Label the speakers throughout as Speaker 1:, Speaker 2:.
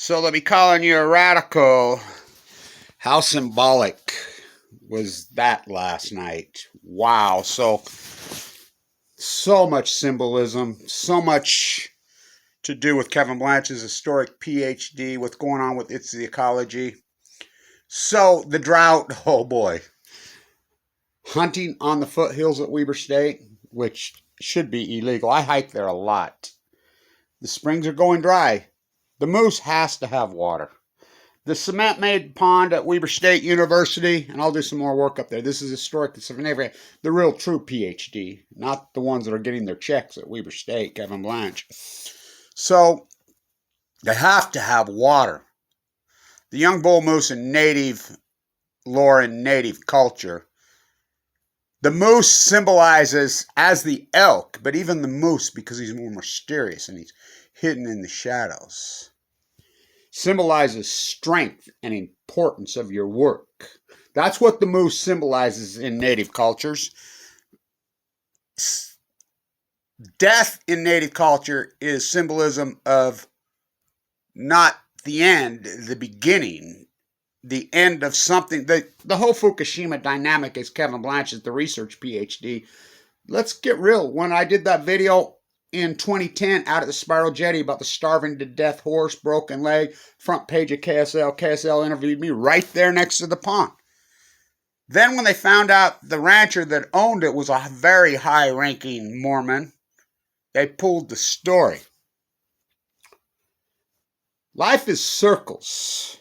Speaker 1: So they'll be calling you a radical. How symbolic was that last night? Wow. So much symbolism, so much to do with Kevin Blanch's historic PhD, what's going on with its the ecology. So the drought, oh boy. Hunting on the foothills at Weber State, which should be illegal. I hike there a lot. The springs are going dry. The moose has to have water. The cement-made pond at Weber State University, and I'll do some more work up there. This is historic. It's the real true PhD, not the ones that are getting their checks at Weber State, Kevin Blanch. So they have to have water. The young bull moose in native lore and native culture, the moose symbolizes as the elk, but even the moose, because he's more mysterious and he's hidden in the shadows, symbolizes strength and importance of your work. That's what the moose symbolizes in native cultures. Death in native culture is symbolism of not the end, the beginning, the end of something. The whole Fukushima dynamic is Kevin Blanch's, the research PhD. Let's get real. When I did that video in 2010 out at the Spiral Jetty about the starving to death horse, broken leg, front page of KSL. KSL interviewed me right there next to the pond. Then when they found out the rancher that owned it was a very high-ranking Mormon, they pulled the story. Life is circles.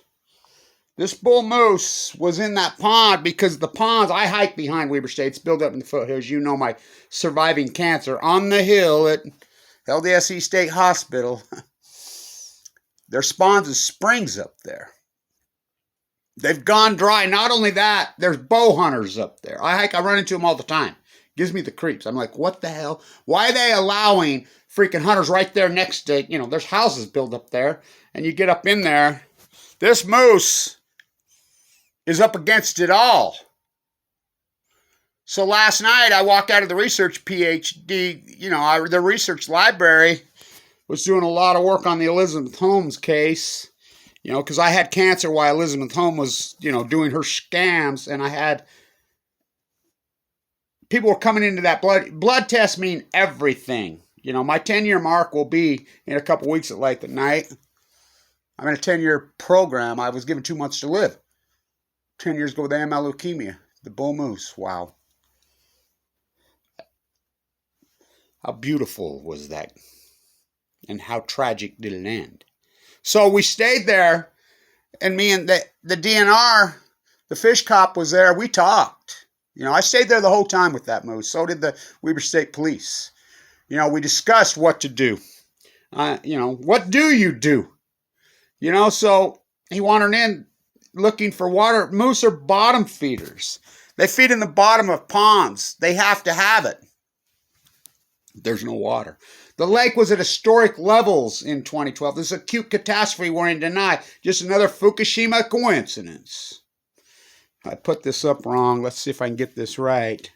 Speaker 1: This bull moose was in that pond because the ponds, I hike behind Weber State. It's built up in the foothills. You know my surviving cancer. On the hill at LDSE State Hospital, there spawns of springs up there. They've gone dry. Not only that, there's bow hunters up there. I run into them all the time. Gives me the creeps. I'm like, what the hell? Why are they allowing freaking hunters right there next to, there's houses built up there, and you get up in there. This moose is up against it all. So last night I walked out of the research PhD, the research library was doing a lot of work on the Elizabeth Holmes case, because I had cancer while Elizabeth Holmes was, doing her scams, and I had people were coming into that blood tests mean everything. My 10-year mark will be in a couple weeks at Late at Night. I'm in a 10-year program. I was given 2 months to live. 10 years ago with AML leukemia. The bull moose. Wow. How beautiful was that? And how tragic did it end? So we stayed there, and me and the DNR, the fish cop was there. We talked. I stayed there the whole time with that moose. So did the Weber State Police. We discussed what to do. What do you do? So he wandered in looking for water. Moose are bottom feeders. They feed in the bottom of ponds. They have to have it. There's no water. The lake was at historic levels in 2012. This is a acute catastrophe we're in deny. Just another Fukushima coincidence. I put this up wrong. Let's see if I can get this right.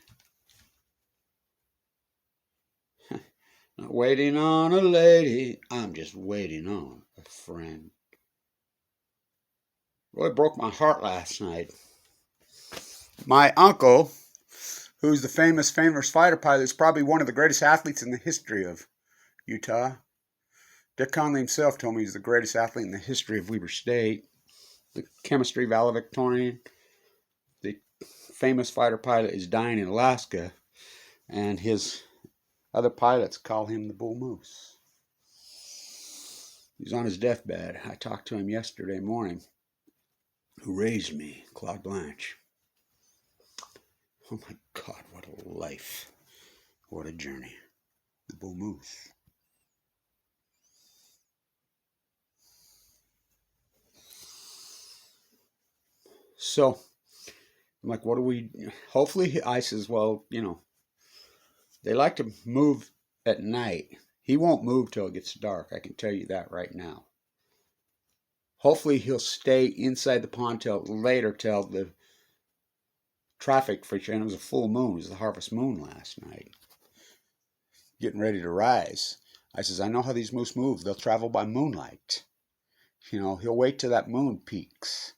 Speaker 1: Not waiting on a lady. I'm just waiting on a friend. Really broke my heart last night. My uncle, who's the famous fighter pilot, is probably one of the greatest athletes in the history of Utah. Dick Conley himself told me he's the greatest athlete in the history of Weber State. The chemistry valedictorian. The famous fighter pilot is dying in Alaska, and his other pilots call him the Bull Moose. He's on his deathbed. I talked to him yesterday morning. Who raised me, Claude Blanche. Oh my God, what a life. What a journey. The Bull Moose. So, I'm like, what do we... Hopefully, I says, well, they like to move at night. He won't move till it gets dark. I can tell you that right now. Hopefully he'll stay inside the pond till later, till the traffic feature. And it was a full moon. It was the harvest moon last night. Getting ready to rise. I says, I know how these moose move. They'll travel by moonlight. You know, he'll wait till that moon peaks,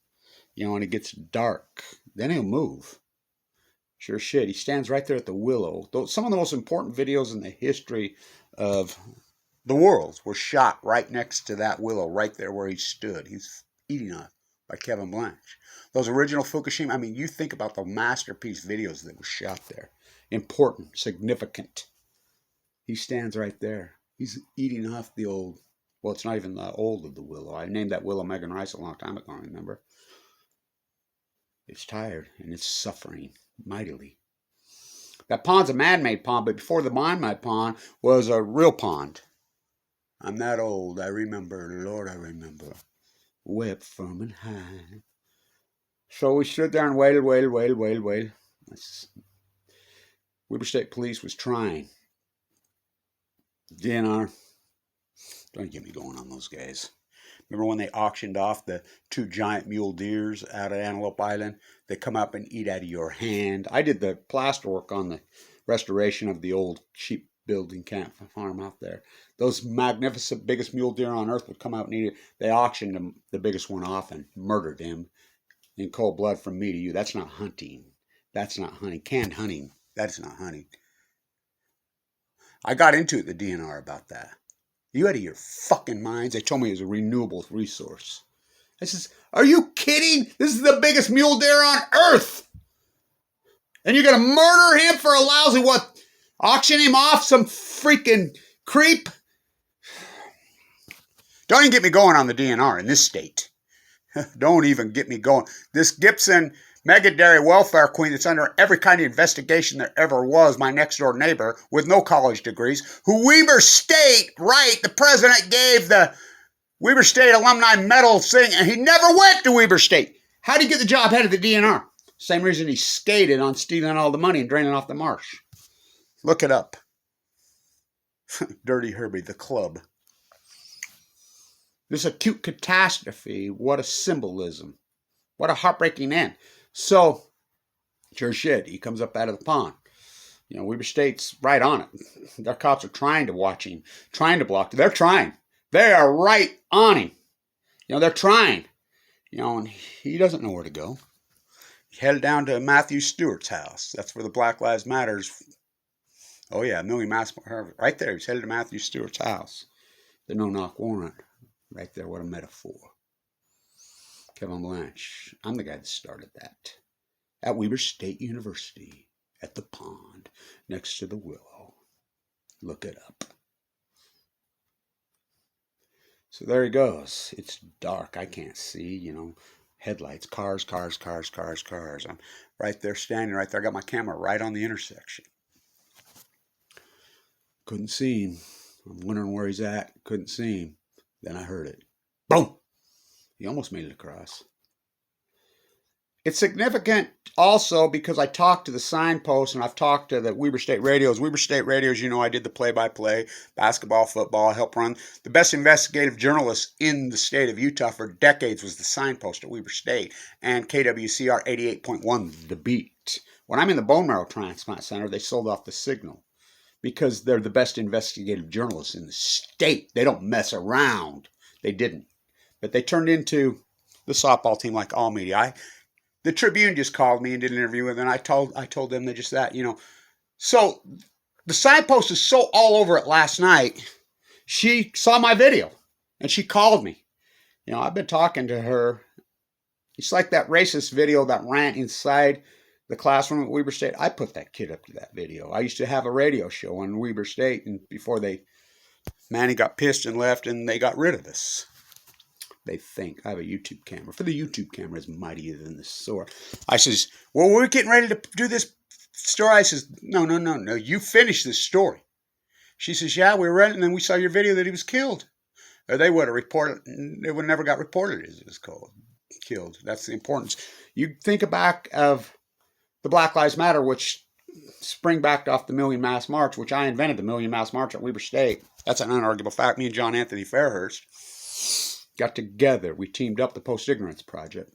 Speaker 1: you know, and it gets dark. Then he'll move. Sure shit. He stands right there at the willow. Some of the most important videos in the history of the world were shot right next to that willow, right there where he stood. He's eating up by Kevin Blanch. Those original Fukushima, I mean, you think about the masterpiece videos that were shot there. Important, significant. He stands right there. He's eating off the old, well, it's not even the old of the willow. I named that willow Megan Rice a long time ago, remember? It's tired and it's suffering mightily. That pond's a man-made pond, but before the man-made pond was a real pond. I'm that old. I remember, Lord, I remember. Way up firm and high. So we stood there and waited. Weber State Police was trying. DNR. Don't get me going on those guys. Remember when they auctioned off the 2 giant mule deers out at Antelope Island? They come up and eat out of your hand. I did the plasterwork on the restoration of the old sheep building camp farm out there. Those magnificent, biggest mule deer on earth would come out and eat it. They auctioned him, the biggest one off, and murdered him in cold blood from me to you. That's not hunting. That's not hunting. Canned hunting. That's not hunting. I got into it, the DNR, about that. You out of your fucking minds? They told me it was a renewable resource. I says, are you kidding? This is the biggest mule deer on earth. And you're going to murder him for a lousy what? Auction him off, some freaking creep? Don't even get me going on the DNR in this state. Don't even get me going. This Gibson mega dairy welfare queen that's under every kind of investigation there ever was, my next door neighbor with no college degrees, who Weber State, right, the president gave the Weber State alumni medal thing, and he never went to Weber State. How did he get the job head of the DNR? Same reason he skated on stealing all the money and draining off the marsh. Look it up. Dirty Herbie, the club. This acute catastrophe, what a symbolism. What a heartbreaking end. So, sure shit, he comes up out of the pond. You know, Weber State's right on it. Their cops are trying to watch him, trying to block him. They're trying. They are right on him. You know, they're trying. You know, and he doesn't know where to go. He headed down to Matthew Stewart's house. That's where the Black Lives Matters. Oh yeah, Millie Mass, right there. He's headed to Matthew Stewart's house. The no-knock warrant. Right there, what a metaphor. Kevin Blanch. I'm the guy that started that. At Weber State University, at the pond, next to the willow. Look it up. So there he goes. It's dark. I can't see, you know. Headlights, cars. I'm right there, standing right there. I got my camera right on the intersection. Couldn't see him. I'm wondering where he's at. Couldn't see him. Then I heard it. Boom! He almost made it across. It's significant also because I talked to the signpost and I've talked to the Weber State Radios. Weber State Radios, you know, I did the play-by-play, basketball, football, I helped run. The best investigative journalist in the state of Utah for decades was the signpost at Weber State and KWCR 88.1, The Beat. When I'm in the Bone Marrow Transplant Center, they sold off the signal because they're the best investigative journalists in the state. They don't mess around. They didn't. But they turned into the softball team like all media. The Tribune just called me and did an interview with them, and I told them that just that, you know. So the signpost is so all over it last night. She saw my video, and she called me. You know, I've been talking to her. It's like that racist video that ran inside the classroom at Weber State. I put that kid up to that video. I used to have a radio show on Weber State, and before Manny got pissed and left, and they got rid of us. They think I have a YouTube camera. For the YouTube camera is mightier than the sword. I says, well, we're getting ready to do this story. I says, no. You finish this story. She says, yeah, we read it, and then we saw your video that he was killed. Or they would have reported. It would never got reported as it was killed. That's the importance. You think back of the Black Lives Matter, which spring backed off the Million Mass March, which I invented the Million Mass March at Weber State. That's an unarguable fact. Me and John Anthony Fairhurst got together. We teamed up the Post-Ignorance Project.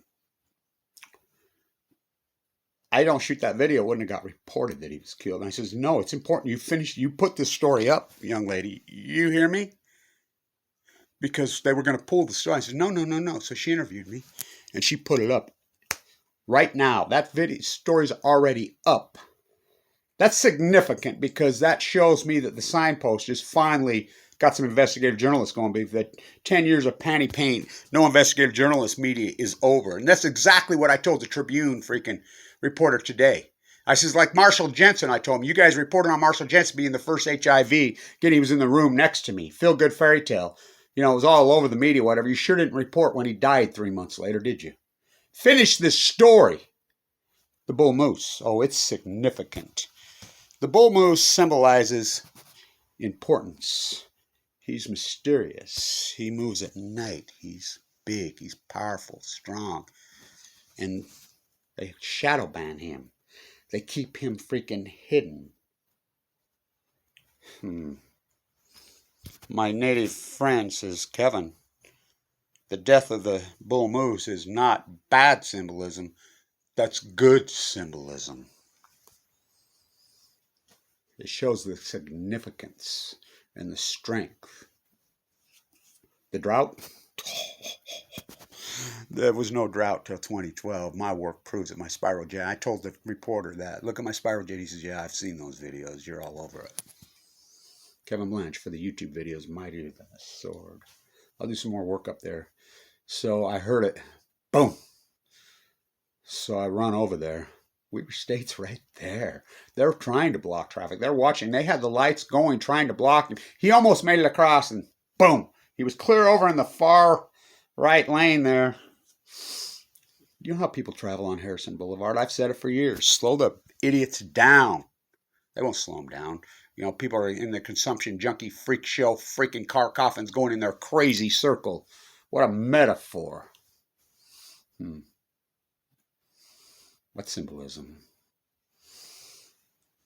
Speaker 1: I don't shoot that video. It wouldn't have got reported that he was killed. And I says, no, it's important. You put this story up, young lady. You hear me? because they were going to pull the story. I said, no, no, no, no. So she interviewed me, and she put it up right now. That video story's already up. That's significant because that shows me that the signpost is finally got some investigative journalists going. That 10 years of panty paint, no investigative journalist media is over. And that's exactly what I told the Tribune freaking reporter today. I says, like Marshall Jensen, I told him, you guys reported on Marshall Jensen being the first HIV. Again, he was in the room next to me. Feel good fairy tale. You know, it was all over the media, whatever. You sure didn't report when he died 3 months later, did you? Finish this story. The bull moose. Oh, it's significant. The bull moose symbolizes importance. He's mysterious. He moves at night. He's big. He's powerful, strong. And they shadow ban him. They keep him freaking hidden. My native friend says, Kevin, the death of the bull moose is not bad symbolism. That's good symbolism. It shows the significance and the strength. The drought? There was no drought till 2012. My work proves it. My spiral jet. I told the reporter that. Look at my spiral jet. He says, yeah, I've seen those videos. You're all over it. Kevin Blanch for the YouTube videos. Mightier than a sword. I'll do some more work up there. So I heard it. Boom. So I run over there. Weber State's right there. They're trying to block traffic. They're watching. They had the lights going, trying to block him. He almost made it across, and boom. He was clear over in the far right lane there. You know how people travel on Harrison Boulevard? I've said it for years. Slow the idiots down. They won't slow them down. You know, people are in the consumption junkie freak show, freaking car coffins going in their crazy circle. What a metaphor. What symbolism?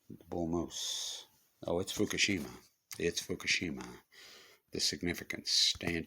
Speaker 1: The bull moose. Oh, it's Fukushima. It's Fukushima. The significance. Stay in